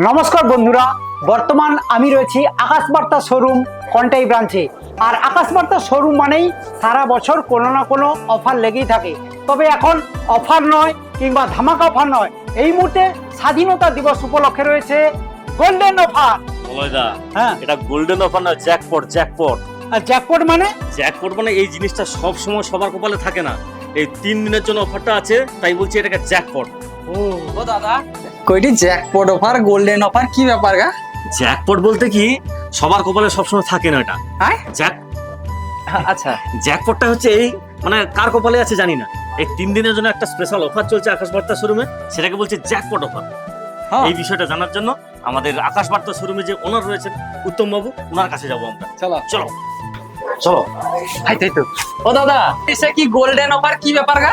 নমস্কার বন্ধুরা, বর্তমান আমি রয়েছি আকাশবার্তা শোরুম কন্টাই ব্রাঞ্চে। আর আকাশবার্তা শোরুম মানেই সারা বছর কোনো না কোনো অফার লেগেই থাকে। তবে এখন অফার নয় কিংবা ধামাকা অফার নয়, এই মুহূর্তে স্বাধীনতা দিবস উপলক্ষে রয়েছে গোল্ডেন অফার। মলয়দা, হ্যাঁ, এটা গোল্ডেন অফার না, জ্যাকপট। জ্যাকপট আর জ্যাকপট মানে জ্যাকপট মানে এই জিনিসটা সব সময় সবার কপালে থাকে না। এই 3 দিনের জন্য অফারটা আছে, তাই বলছি এটাকে জ্যাকপট। ও দাদা, কইটি জ্যাকপট অফার, গোল্ডেন অফার, কি ব্যাপার গা? জ্যাকপট বলতে কি সবার কপালে সবসময় থাকে না এটা। হ্যাঁ, জ্যাক আচ্ছা, জ্যাকপটটা হচ্ছে এই, মানে কার কপালে আছে জানি না। এই 3 দিনের জন্য একটা স্পেশাল অফার চলছে আকাশবার্তা শোরুমে, সেটাকে বলছে জ্যাকপট অফার। হ্যাঁ, এই বিষয়টা জানার জন্য আমাদের আকাশবার্তা শোরুমে যে ওনার রয়েছেন উত্তম বাবু, ওনার কাছে যাবো আমরা। চলো চলো চলো। তাই তো। ও দাদা, এসে কি গোল্ডেন অফার, কি ব্যাপার গা?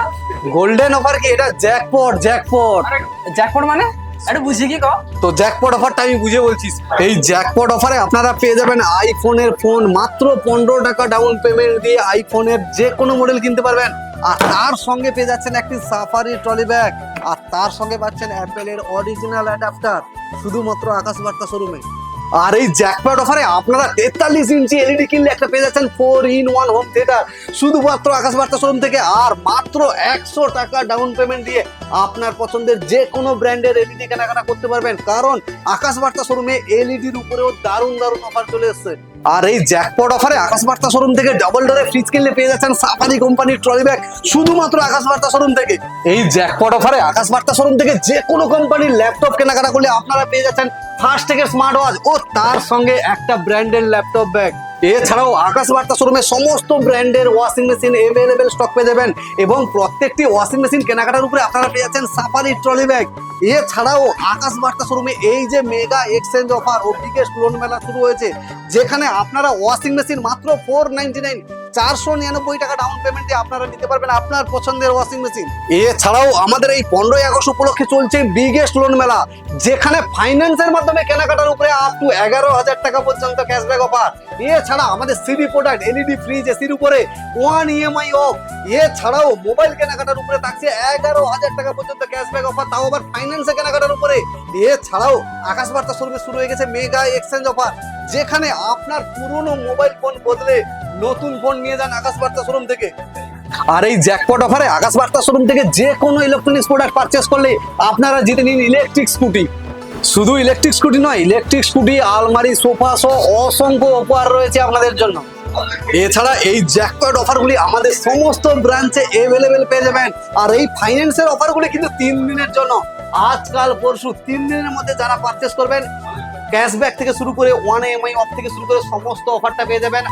গোল্ডেন অফার কি? এটা জ্যাকপট। জ্যাকপট জ্যাকপট মানে একটু বুঝি কি কও? তো জ্যাকপট অফারটা আমি বুঝে বলছি। এই জ্যাকপট অফারে আপনারা পেয়ে যাবেন আইফোনের ফোন মাত্র 15 টাকা ডাউন পেমেন্ট দিয়ে আইফোনের যে কোনো মডেল কিনতে পারবেন। আর তার সঙ্গে পেয়ে যাচ্ছেন একটি সাফারি ট্রলি ব্যাগ, আর তার সঙ্গে পাচ্ছেন অ্যাপেলের অরিজিনাল অ্যাডাপ্টার, শুধুমাত্র আকাশবার্তা শোরুমে। আর এই জ্যাকপট অফারে আপনারা 43 ইঞ্চি এলইডি কিনলে একটা পেয়ে যাচ্ছেন 4-in-1 হোম থিয়েটার, শুধুমাত্র আকাশবার্তা শোরুম থেকে। আর মাত্র 100 টাকা ডাউন পেমেন্ট দিয়ে আপনার পছন্দের যে কোনো ব্র্যান্ডের এলইডি কেনাকাটা করতে পারবেন, কারণ আকাশবার্তা শোরুমে এলইডির উপরেও দারুণ দারুণ অফার চলে এসেছে। আর এই জ্যাকপট অফারে আকাশবার্তা শোরুম থেকে ডাবল ডোরে ফ্রিজ কিনলে পেয়ে যাচ্ছেন সাফারি কোম্পানির ট্রলি ব্যাগ, শুধুমাত্র আকাশবার্তা শোরুম থেকে। এই জ্যাকপট অফারে আকাশবার্তা শোরুম থেকে যে কোনো কোম্পানির ল্যাপটপ কেনাকাটা করলে আপনারা পেয়ে যাচ্ছেন ফার্স্ট টেকের স্মার্ট ওয়াচ ও তার সঙ্গে একটা ব্র্যান্ডের ল্যাপটপ ব্যাগ। এছাড়াও আকাশবার্তা শোরুমে সমস্ত ব্র্যান্ডের ওয়াশিং মেশিন এভেলেবেল স্টক পেয়ে যাবেন, এবং প্রত্যেকটি ওয়াশিং মেশিন কেনাকাটার উপরে আপনারা পেয়ে যাচ্ছেন সাফারি ট্রলি ব্যাগ। এছাড়াও আকাশবার্তা শোরুমে এই যে মেগা এক্সচেঞ্জ অফার ও বিগেস্ট লোন মেলা শুরু হয়েছে, যেখানে আপনারা ওয়াশিং মেশিন মাত্র 499 499 টাকা ডাউন পেমেন্ট দিয়ে আপনারা নিতে পারবেন আপনার পছন্দের ওয়াশিং মেশিন। এছাড়াও আমাদের এই 15ই আগস্ট উপলক্ষে চলছে বিগেস্ট লোন মেলা, যেখানে ফাইন্যান্সের মাধ্যমে কেনাকাটার উপরে আপ টু 11,000 টাকা পর্যন্ত ক্যাশব্যাক অফার। এছাড়া আমাদের সিবি প্রোডাক্ট এলইডি ফ্রিজ এসির উপরে 1 ইএমআই অফ। এছাড়াও মোবাইল কেনাকাটার উপরে থাকছে 11,000 টাকা পর্যন্ত ক্যাশব্যাক অফার, তাও আবার ফাইন্যান্সে কেনাকাটার উপরে। এছাড়াও আকাশবার্তা শোরুমে শুরু হয়ে গেছে মেগা এক্সচেঞ্জ অফার, যেখানে আপনার পুরনো মোবাইল ফোন বদলে নতুন ফোন নিয়ে যান আকাশবার্তা শোরুম থেকে। আর এই জ্যাকপট অফারে আকাশবার্তা শোরুম থেকে যে কোনো ইলেকট্রনিক্স প্রোডাক্ট পারচেস করলে আপনারা জিতে নিন ইলেকট্রিক স্কুটি। শুধু ইলেকট্রিক স্কুটি নয়, ইলেকট্রিক স্কুটি, আলমারি, সোফা সহ অসংখ্য অফার রয়েছে আপনাদের জন্য। এছাড়া এই জ্যাকপট অফারগুলি আমাদের সমস্ত ব্রাঞ্চে এভেলেবেল পেয়ে যাবেন। আর এই ফাইন্যান্সের অফারগুলি কিন্তু 3 দিনের জন্য, আজকাল পরশু 3 দিনের মধ্যে যারা পারচেস করবেন ক্যাশব্যাক থেকে শুরু করে 1 ইএমআই অফ থেকে শুরু করে সমস্ত অফারটা পেয়ে যাবেন।